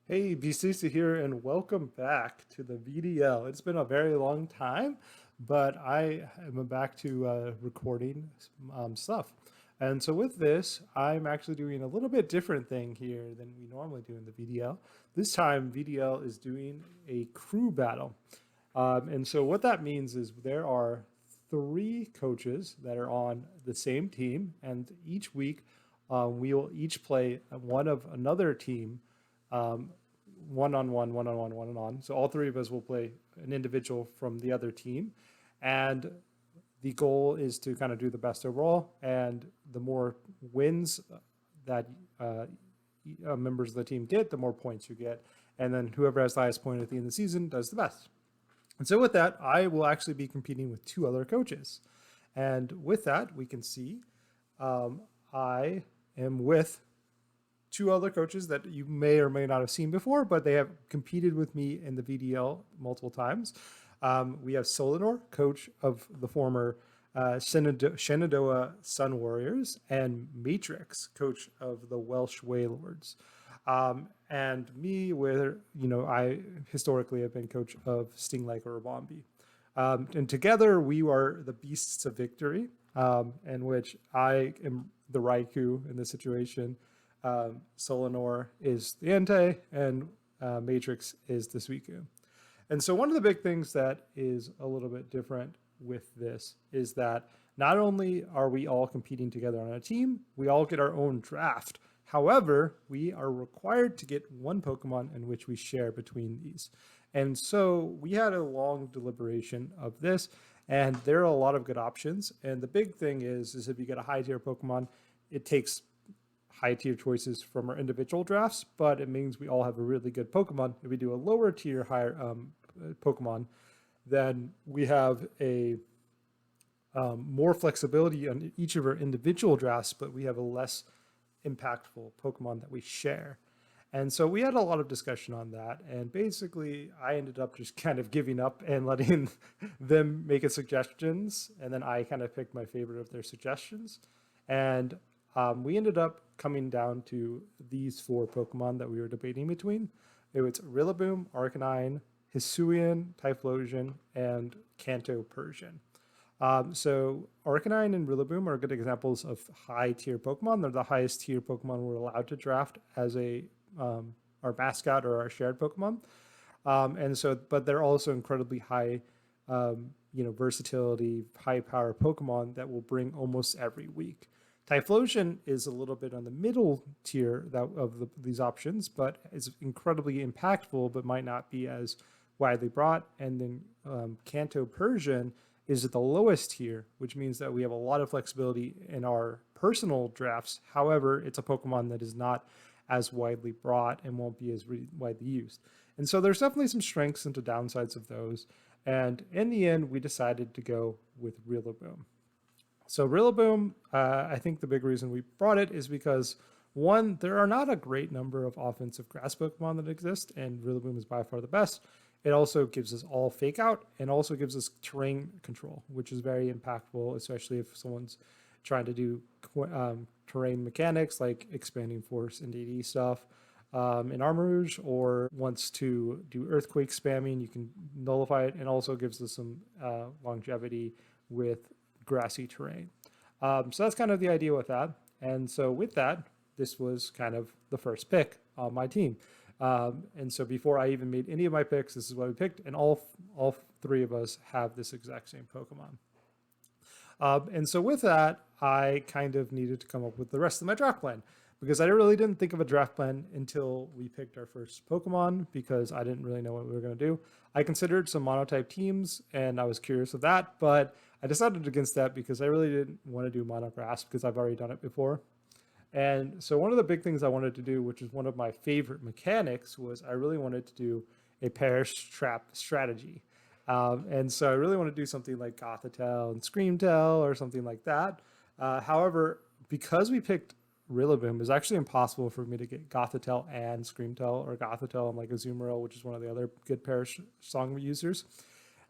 Hey, BCC here, and welcome back to the VDL. It's been a very long time, but I am back to recording stuff. And so, with this, I'm actually doing a little bit different thing here than we normally do in the VDL. This time, VDL is doing a crew battle. And so, what that means is there are three coaches that are on the same team, and each week we will each play one of another team um, one on one, one on one, one on one. So all three of us will play an individual from the other team, and the goal is to kind of do the best overall. And the more wins that members of the team get, the more points you get, and then whoever has the highest point at the end of the season does the best. And so with that, I will actually be competing with two other coaches, and with that, we can see um, I am with two other coaches that you may or may not have seen before, but they have competed with me in the VDL multiple times. We have Solinor, coach of the former Shenandoah Sun Warriors, and Matrix, coach of the Welsh Wailords. And me, where I historically have been coach of Stinglake or Bombi. And together we are the Beasts of Victory, in which I am the Raikou in this situation. Solinor is the Entei, and Matrix is the Suicune. And so one of the big things that is a little bit different with this is that not only are we all competing together on a team, we all get our own draft. However, we are required to get one Pokemon in which we share between these. And so we had a long deliberation of this, and there are a lot of good options. And the big thing is if you get a high tier Pokemon, it takes high tier choices from our individual drafts, but it means we all have a really good Pokemon. If we do a lower tier higher Pokemon, then we have a more flexibility on each of our individual drafts, but we have a less impactful Pokemon that we share. And so we had a lot of discussion on that. And basically, I ended up just kind of giving up and letting them make a suggestions. And then I kind of picked my favorite of their suggestions. And we ended up coming down to these four Pokemon that we were debating between. It was Rillaboom, Arcanine, Hisuian, Typhlosion, and Kanto Persian. So Arcanine and Rillaboom are good examples of high tier Pokemon. They're the highest tier Pokemon we're allowed to draft as a our mascot or our shared Pokemon. And so, but they're also incredibly high, versatility, high power Pokemon that will bring almost every week. Typhlosion is a little bit on the middle tier of these options, but is incredibly impactful, but might not be as widely brought. And then Kanto Persian is at the lowest tier, which means that we have a lot of flexibility in our personal drafts. However, it's a Pokemon that is not as widely brought and won't be as widely used. And so there's definitely some strengths and downsides of those. And in the end, we decided to go with Rillaboom. So Rillaboom, I think the big reason we brought it is because one, there are not a great number of offensive grass Pokemon that exist, and Rillaboom is by far the best. It also gives us all fake out and also gives us terrain control, which is very impactful, especially if someone's trying to do terrain mechanics like expanding force and DD stuff in Armarouge, or wants to do earthquake spamming, you can nullify it, and also gives us some longevity with grassy terrain. So that's kind of the idea with that. And so with that, this was kind of the first pick on my team. And so before I even made any of my picks, this is what we picked, and all three of us have this exact same Pokemon. And so with that, I kind of needed to come up with the rest of my draft plan because I really didn't think of a draft plan until we picked our first Pokemon because I didn't really know what we were going to do. I considered some monotype teams and I was curious of that, but I decided against that because I really didn't want to do monograss because I've already done it before. And so one of the big things I wanted to do, which is one of my favorite mechanics, was I really wanted to do a perish trap strategy. And so I really want to do something like Gothitelle and Screamtail or something like that. However, because we picked Rillaboom, it's actually impossible for me to get Gothitelle and Screamtail or Gothitelle and like Azumarill, which is one of the other good perish song users.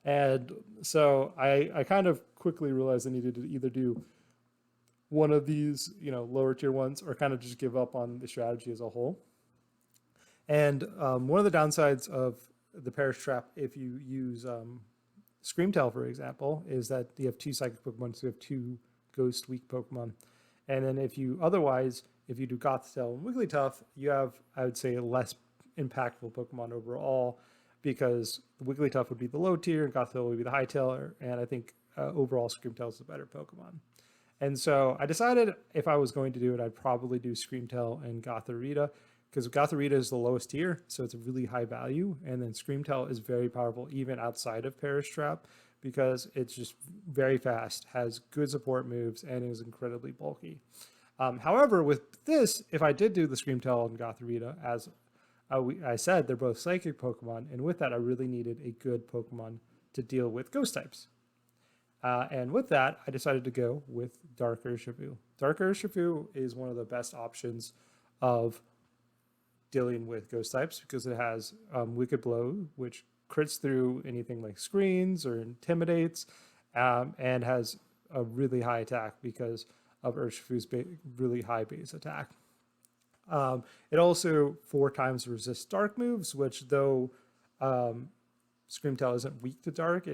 And so I kind of quickly realized I needed to either do one of these, lower tier ones or kind of just give up on the strategy as a whole. And one of the downsides of the Perish Trap, if you use Screamtail, for example, is that you have two Psychic Pokemon, so you have two Ghost weak Pokemon. And then if you do Gothitail and Wigglytuff, you have, I would say, less impactful Pokemon overall, because Wigglytuff would be the low tier and Gothitail would be the high tier, and I think overall Screamtail is the better Pokemon. And so I decided if I was going to do it, I'd probably do Screamtail and Gothorita, because Gothorita is the lowest tier, so it's a really high value. And then Screamtail is very powerful even outside of Perish Trap, because it's just very fast, has good support moves, and is incredibly bulky. However, with this, if I did do the Screamtail and Gothorita, as I said, they're both psychic Pokemon, and with that, I really needed a good Pokemon to deal with ghost types. And with that, I decided to go with Dark Urshifu. Dark Urshifu is one of the best options of dealing with ghost types, because it has Wicked Blow, which crits through anything like screens or intimidates, and has a really high attack because of Urshifu's really high base attack. It also 4 times resists dark moves, which though Screamtail isn't weak to dark,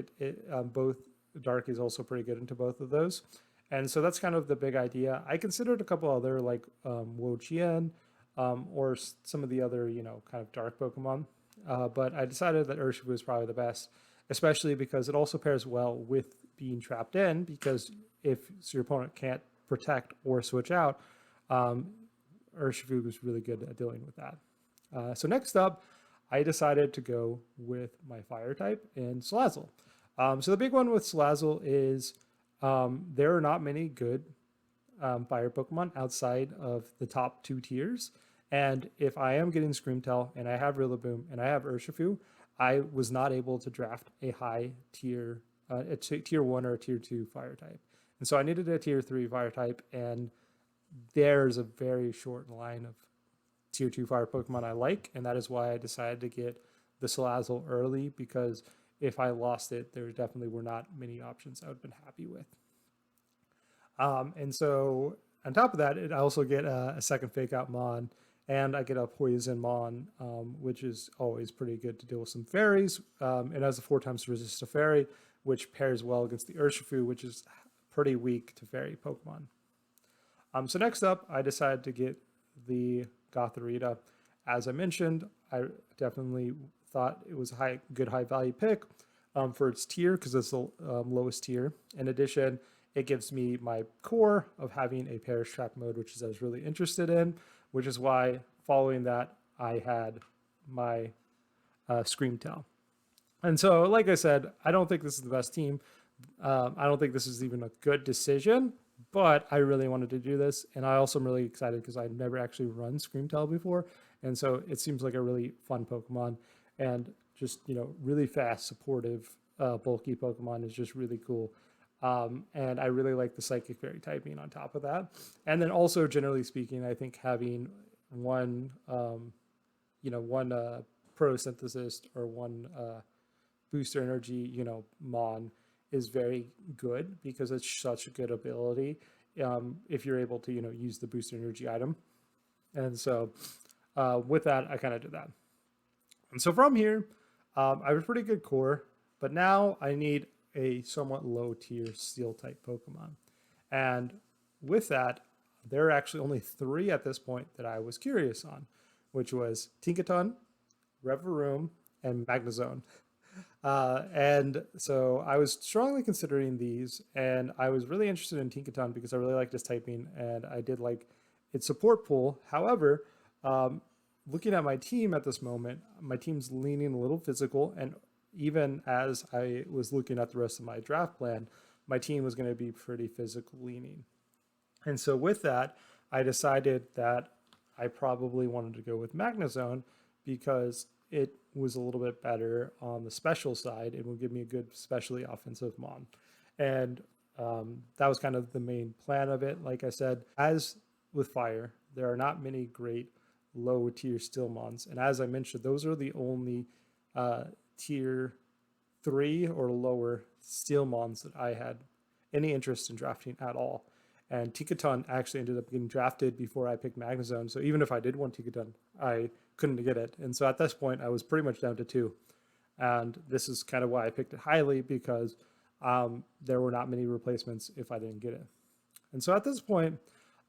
both dark is also pretty good into both of those. And so that's kind of the big idea. I considered a couple other like Wo Chien, or some of the other, kind of dark Pokemon. But I decided that Urshifu is probably the best, especially because it also pairs well with being trapped in, because if your opponent can't protect or switch out, Urshifu was really good at dealing with that. So next up, I decided to go with my fire type in Salazzle. So the big one with Salazzle is there are not many good fire Pokemon outside of the top 2 tiers. And if I am getting Screamtail and I have Rillaboom and I have Urshifu, I was not able to draft a high tier, a tier 1 or a tier 2 fire type. And so I needed a tier 3 fire type, and there's a very short line of tier 2 fire Pokemon I like, and that is why I decided to get the Salazzle early, because if I lost it, there definitely were not many options I would have been happy with. And so on top of that, I also get a second Fake Out Mon, and I get a Poison Mon, which is always pretty good to deal with some fairies. It has a 4 times resist to fairy, which pairs well against the Urshifu, which is pretty weak to fairy Pokemon. So next up, I decided to get the Gothorita. As I mentioned, I definitely thought it was a good high value pick for its tier, because it's the lowest tier. In addition, it gives me my core of having a Perish Trap mode, which I was really interested in, which is why following that, I had my Screamtail. And so, like I said, I don't think this is the best team. I don't think this is even a good decision, but I really wanted to do this. And I also am really excited because I've never actually run Screamtail before. And so it seems like a really fun Pokemon, and just, really fast, supportive, bulky Pokemon is just really cool. And I really like the Psychic Fairy typing on top of that. And then also, generally speaking, I think having one photosynthesis or one booster energy, Mon is very good, because it's such a good ability if you're able to, use the booster energy item. And so with that, I kind of did that. And so from here, I have a pretty good core, but now I need a somewhat low tier steel type Pokemon. And with that, there are actually only 3 at this point that I was curious on, which was Tinkaton, Revavroom, and Magnezone. And so I was strongly considering these, and I was really interested in Tinkaton because I really liked his typing, and I did like its support pool. However, looking at my team at this moment, my team's leaning a little physical, and even as I was looking at the rest of my draft plan, my team was going to be pretty physical leaning. And so with that, I decided that I probably wanted to go with Magnezone, because it was a little bit better on the special side. It will give me a good specially offensive Mon. And that was kind of the main plan of it. Like I said, as with Fire, there are not many great low tier Steel Mons. And as I mentioned, those are the only tier 3 or lower Steel Mons that I had any interest in drafting at all. And Tinkaton actually ended up getting drafted before I picked Magnezone. So even if I did want Tinkaton, I couldn't get it. And so at this point, I was pretty much down to 2. And this is kind of why I picked it highly, because there were not many replacements if I didn't get it. And so at this point,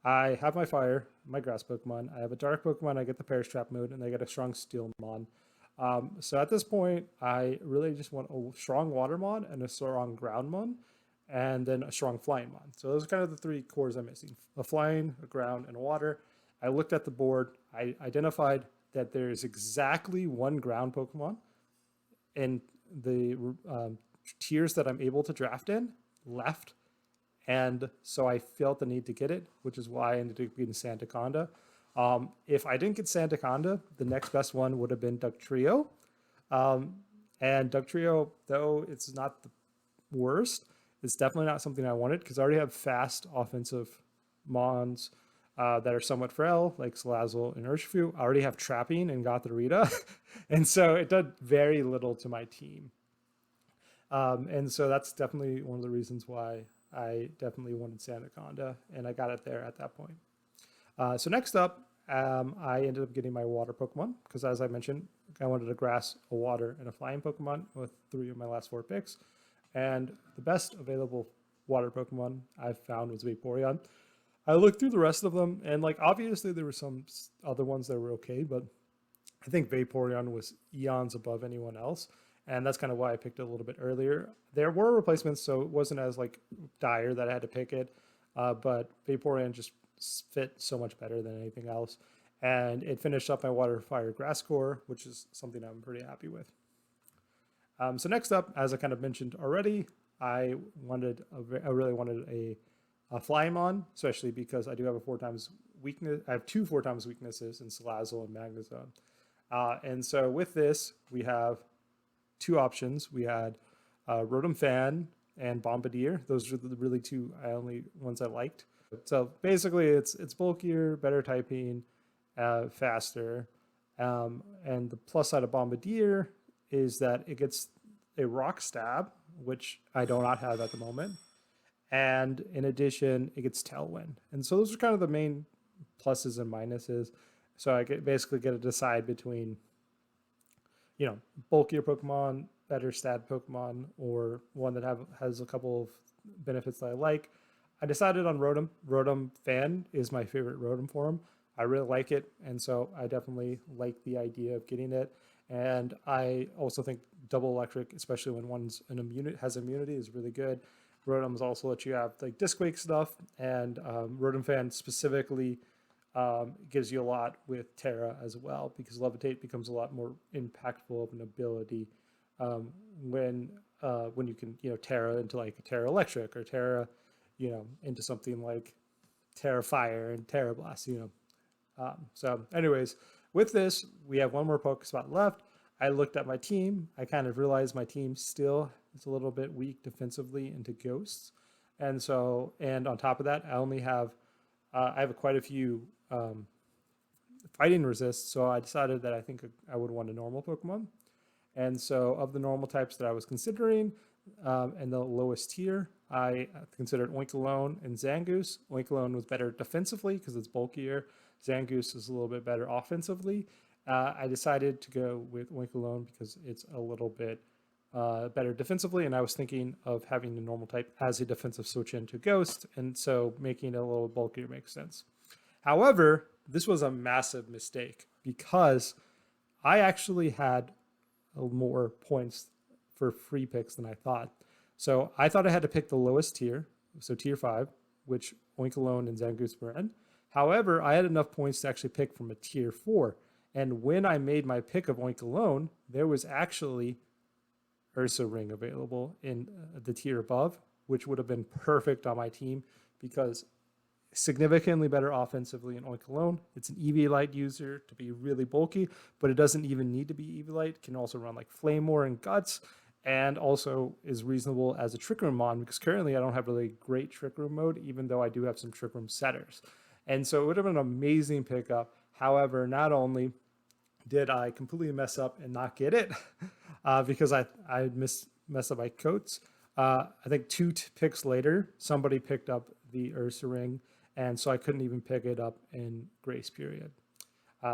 I have my fire, my grass Pokemon. I have a dark Pokemon. I get the Perish Trap mode, and I get a strong Steel Mon. So at this point, I really just want a strong Water Mon and a strong Ground Mon, and then a strong Flying Mon. So those are kind of the 3 cores I'm missing: a Flying, a Ground, and a Water. I looked at the board. I identified that there's exactly 1 Ground Pokemon in the tiers that I'm able to draft in left. And so I felt the need to get it, which is why I ended up getting Sandaconda. If I didn't get Sandaconda, the next best one would have been Ductrio. And Ductrio, though it's not the worst, it's definitely not something I wanted, because I already have fast offensive Mons that are somewhat frail, like Salazzle and Urshifu. I already have Trapping and Gothorita. And so it did very little to my team. And so that's definitely one of the reasons why I definitely wanted Sandaconda, and I got it there at that point. So next up, I ended up getting my water Pokemon, because as I mentioned, I wanted a grass, a water, and a flying Pokemon with 3 of my last 4 picks. And the best available water Pokemon I found was Vaporeon. I looked through the rest of them, and like obviously there were some other ones that were okay, but I think Vaporeon was eons above anyone else. And that's kind of why I picked it a little bit earlier. There were replacements, so it wasn't as like dire that I had to pick it. But Vaporeon just fit so much better than anything else. And it finished up my Water, Fire, Grass core, which is something I'm pretty happy with. So next up, as I kind of mentioned already, I really wanted a Flymon, especially because I do have a 4 times weakness. I have 2 4 times weaknesses in Salazzle and Magnezone. And so with this, we have 2 options. We had Rotom Fan and Bombardier. Those are the really 2 only ones I liked. So basically, it's bulkier, better typing, faster. And the plus side of Bombardier is that it gets a Rock Stab, which I do not have at the moment. And in addition, it gets Tailwind. And so those are kind of the main pluses and minuses. So I basically get to decide between, bulkier Pokemon, better stat Pokemon, or one that has a couple of benefits that I like. I decided on Rotom. Rotom Fan is my favorite Rotom form. I really like it, and so I definitely like the idea of getting it. And I also think Double Electric, especially when one's has immunity, is really good. Rotoms also let you have like Disc Wake stuff, and Rotom Fan specifically gives you a lot with Terra as well, because Levitate becomes a lot more impactful of an ability when you can Terra into like a Terra Electric, or Terra into something like Terra Fire and Terra Blast. So anyways, with this, we have 1 more Poke spot left. I looked at my team. I kind of realized my team still is a little bit weak defensively into Ghosts, and on top of that, I have quite a few fighting resists. So I decided that I think I would want a normal Pokemon. And so of the normal types that I was considering, and the lowest tier, I considered Oinkologne and Zangoose. Oinkologne was better defensively because it's bulkier. Zangoose is a little bit better offensively. I decided to go with Oinkologne because it's a little bit better defensively, and I was thinking of having the normal type as a defensive switch into Ghost, and so making it a little bulkier makes sense. However, this was a massive mistake because I actually had more points for free picks than I thought. So I thought I had to pick the lowest tier, so tier 5, which Oinkologne and Zangoose were in. However, I had enough points to actually pick from a tier 4. And when I made my pick of Oinkologne, there was actually Ursa Ring available in the tier above, which would have been perfect on my team because significantly better offensively in Oinkologne. It's an Eviolite user to be really bulky, but it doesn't even need to be Eviolite. It can also run like Flamewar and Guts, and also is reasonable as a Trick Room Mon, because currently I don't have really great Trick Room mode, even though I do have some Trick Room setters. And so it would have been an amazing pickup. However, not only did I completely mess up and not get it, because I messed up my coats. I think 2 picks later, somebody picked up the Ursa Ring, and so I couldn't even pick it up in grace period.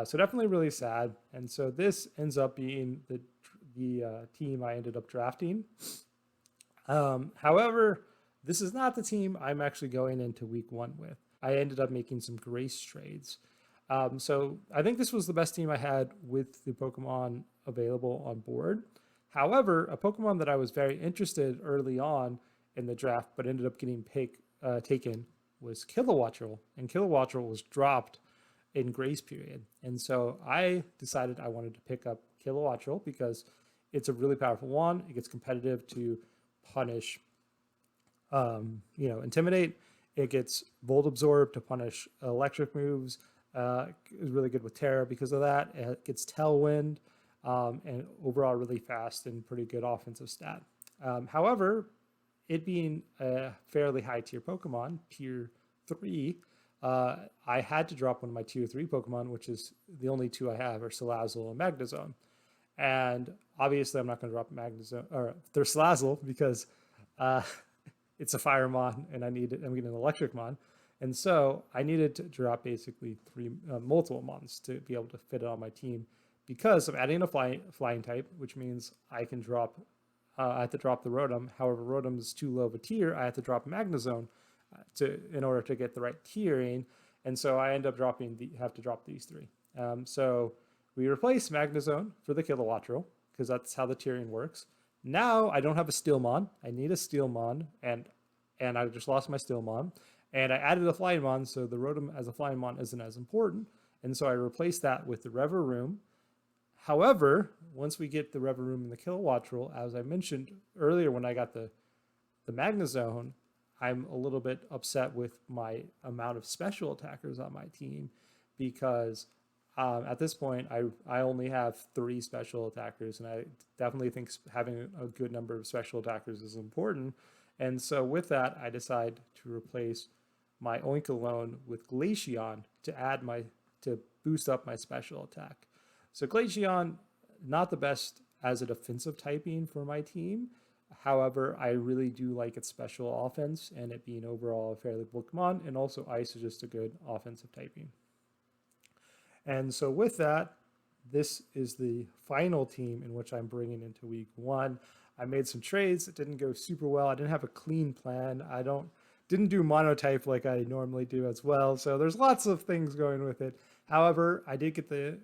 So definitely really sad. And so this ends up being the team I ended up drafting. However, this is not the team I'm actually going into week one with. I ended up making some grace trades. So I think this was the best team I had with the Pokemon available on board. However, a Pokemon that I was very interested early on in the draft, but ended up getting taken was Kilowattrel, and Kilowattrel was dropped in grace period. And so I decided I wanted to pick up Kilowattrel because it's a really powerful one. It gets competitive to punish, intimidate. It gets Volt Absorb to punish electric moves. Is really good with Terra because of that. It gets Tailwind, and overall really fast and pretty good offensive stat. However, it being a fairly high tier Pokemon, tier 3, I had to drop one of my tier 3 Pokemon, which is the only two I have, are Salazzle and Magnezone. And obviously, I'm not going to drop Magnezone or Salazzle because it's a Fire Mon, and I'm getting an Electric Mon. And so I needed to drop basically multiple Mons to be able to fit it on my team because I'm adding a flying type, which means I can drop. I have to drop the Rotom. However, Rotom is too low of a tier. I have to drop Magnezone in order to get the right tiering, and so I end up have to drop these three. So we replace Magnezone for the Kilowattrel because that's how the tiering works. Now I don't have a Steelmon. I need a Steelmon, and I just lost my Steelmon. And I added a Flying Mon, so the Rotom as a Flying Mon isn't as important. And so I replaced that with the Revavroom. However, once we get the Revavroom and the Kilowattrel, as I mentioned earlier when I got the Magnezone, I'm a little bit upset with my amount of special attackers on my team because at this point, I only have 3 special attackers, and I definitely think having a good number of special attackers is important. And so with that, I decide to replace my Oinkologne with Glaceon to boost up my special attack. So Glaceon, not the best as a defensive typing for my team. However, I really do like its special offense and it being overall a fairly Pokemon, and also Ice is just a good offensive typing. And so with that, this is the final team in which I'm bringing into week one. I made some trades. It didn't go super well. I didn't have a clean plan. Didn't do monotype like I normally do as well. So there's lots of things going with it. However, I did get the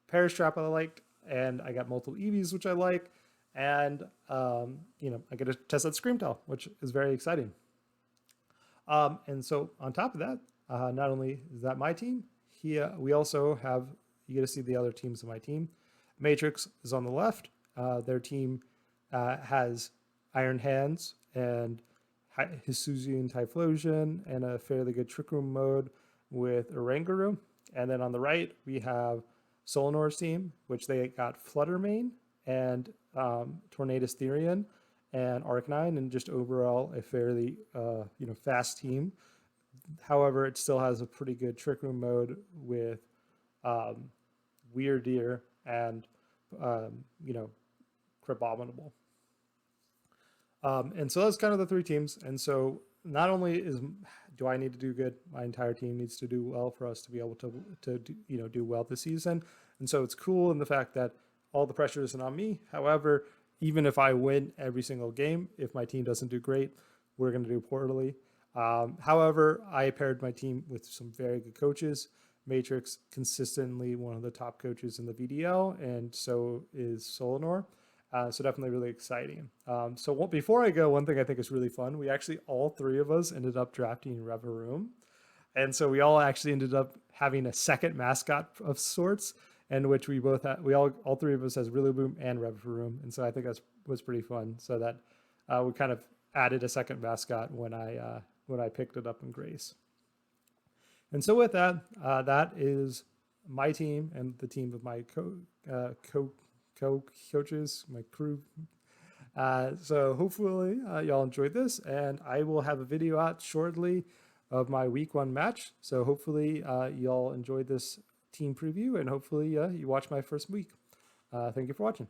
Perish Trap I liked, and I got multiple EVs, which I like. And, I get to test that Screamtail, which is very exciting. And so on top of that, not only is that my team, we also have, you get to see the other teams of my team. Matrix is on the left. Their team has Iron Hands and Hisuian Typhlosion and a fairly good Trick Room mode with Oranguru. And then on the right, we have Solinor's team, which they got Fluttermane and Tornadus Therian and Arcanine, and just overall a fairly fast team. However, it still has a pretty good Trick Room mode with Weirdeer and Crabominable. And so that's kind of the 3 teams. And so not only do I need to do good, my entire team needs to do well for us to be able to do well this season. And so it's cool in the fact that all the pressure isn't on me. However, even if I win every single game, if my team doesn't do great, we're going to do poorly. However, I paired my team with some very good coaches. Matrix, consistently one of the top coaches in the VDL, and so is Solinor. So definitely really exciting. Before I go, one thing I think is really fun, we actually, all 3 of us ended up drafting Revavroom. And so we all actually ended up having a second mascot of sorts, in which we both had, all 3 of us has Rillaboom and Revavroom. And so I think that was pretty fun. So that we kind of added a second mascot when I picked it up in Grace. And so with that, that is my team and the team of my coaches, my crew. So hopefully y'all enjoyed this, and I will have a video out shortly of my week 1 match. So hopefully y'all enjoyed this team preview, and hopefully you watch my first week. Thank you for watching.